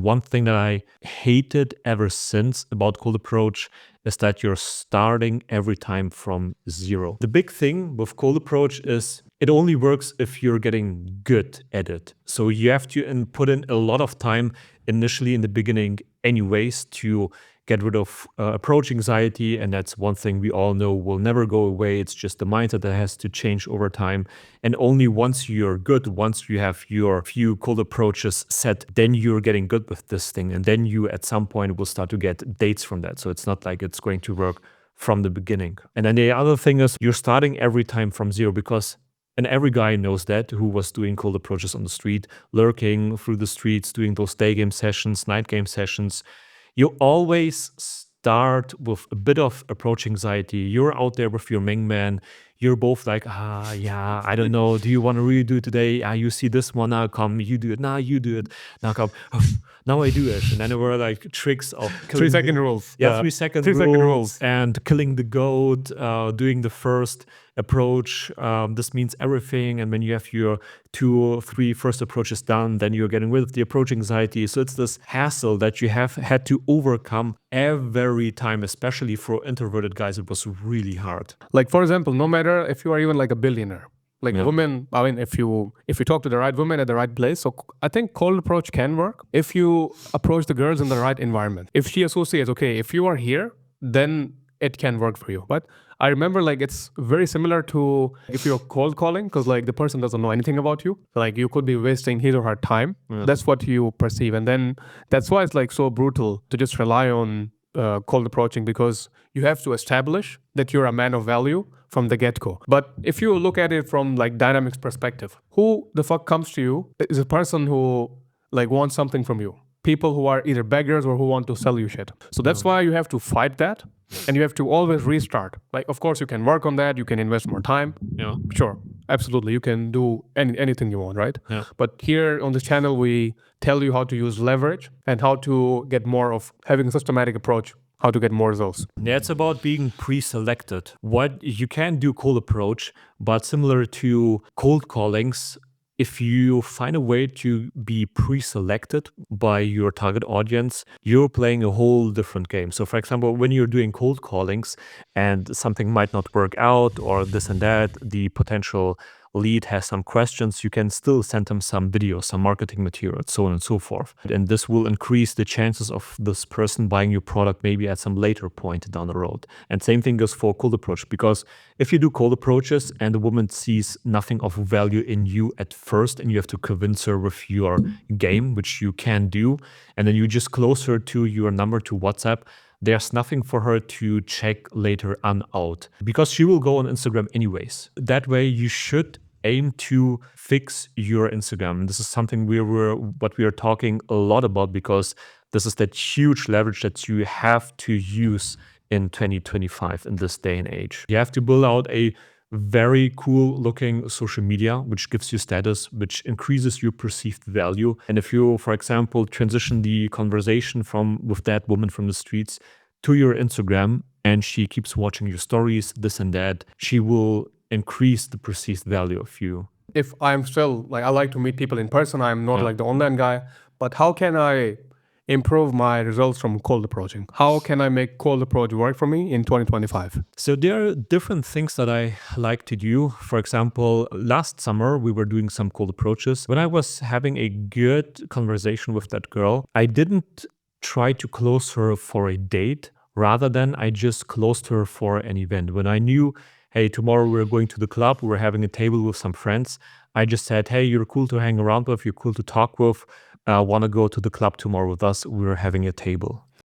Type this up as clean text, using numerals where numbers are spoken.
one thing that I hated ever since about cold approach is that you're starting every time from zero. The big thing with cold approach is it only works if you're getting good at it. So you have to put in a lot of time initially in the beginning anyways to get rid of approach anxiety. And that's one thing we all know will never go away. It's just the mindset that has to change over time. And only once you're good, once you have your few cold approaches set, then you're getting good with this thing. And then you at some point will start to get dates from that. So it's not like it's going to work from the beginning. And then the other thing is you're starting every time from zero because and every guy knows that who was doing cold approaches on the street, lurking through the streets, doing those day game sessions, night game sessions. You always start with a bit of approach anxiety. You're out there with your main man. You're both like, yeah, I don't know. Do you want to really do it today? You see this one, now come, you do it. Now you do it. Now come, now I do it. And then there were like tricks of 3 second rules. Yeah, 3 second rules. And killing the goat, doing the first approach. This means everything. And when you have your 2 or 3 first approaches done, then you're getting rid of the approach anxiety. So it's this hassle that you have had to overcome every time, especially for introverted guys. It was really hard. Like, for example, no matter if you are even like a billionaire, like women, I mean, if you talk to the right woman at the right place, so I think cold approach can work if you approach the girls in the right environment. If she associates, okay, if you are here, then it can work for you. But I remember like it's very similar to if you're cold calling because like the person doesn't know anything about you. Like you could be wasting his or her time. Yeah. That's what you perceive. And then that's why it's like so brutal to just rely on cold approaching because you have to establish that you're a man of value from the get-go. But if you look at it from like dynamics perspective, who the fuck comes to you is a person who like wants something from you. People who are either beggars or who want to sell you shit. So that's why you have to fight that and you have to always restart. Like, of course, you can work on that. You can invest more time. Yeah, sure. Absolutely. You can do anything you want, right? Yeah. But here on this channel, we tell you how to use leverage and how to get more of having a systematic approach, how to get more results. Yeah, it's about being pre-selected. What you can do cold approach, but similar to cold callings, if you find a way to be pre-selected by your target audience, you're playing a whole different game. So for example, when you're doing cold callings and something might not work out or this and that, the potential lead has some questions, you can still send them some videos, some marketing materials, so on and so forth. And this will increase the chances of this person buying your product maybe at some later point down the road. And same thing goes for cold approach, because if you do cold approaches and the woman sees nothing of value in you at first and you have to convince her with your game, which you can do, and then you just close her to your number to WhatsApp, there's nothing for her to check later on out because she will go on Instagram anyways. That way you should aim to fix your Instagram. And this is something we are talking a lot about because this is that huge leverage that you have to use in 2025 in this day and age. You have to build out a very cool looking social media, which gives you status, which increases your perceived value. And if you, for example, transition the conversation with that woman from the streets to your Instagram and she keeps watching your stories, this and that, she will increase the perceived value of you. If I'm still, like, I like to meet people in person, I'm not like the online guy, but how can I improve my results from cold approaching? How can I make cold approach work for me in 2025? So there are different things that I like to do. For example, last summer, we were doing some cold approaches. When I was having a good conversation with that girl, I didn't try to close her for a date. Rather than I just closed her for an event. When I knew, hey, tomorrow we're going to the club, we're having a table with some friends, I just said, hey, you're cool to hang around with, you're cool to talk with, want to go to the club tomorrow with us, we're having a table.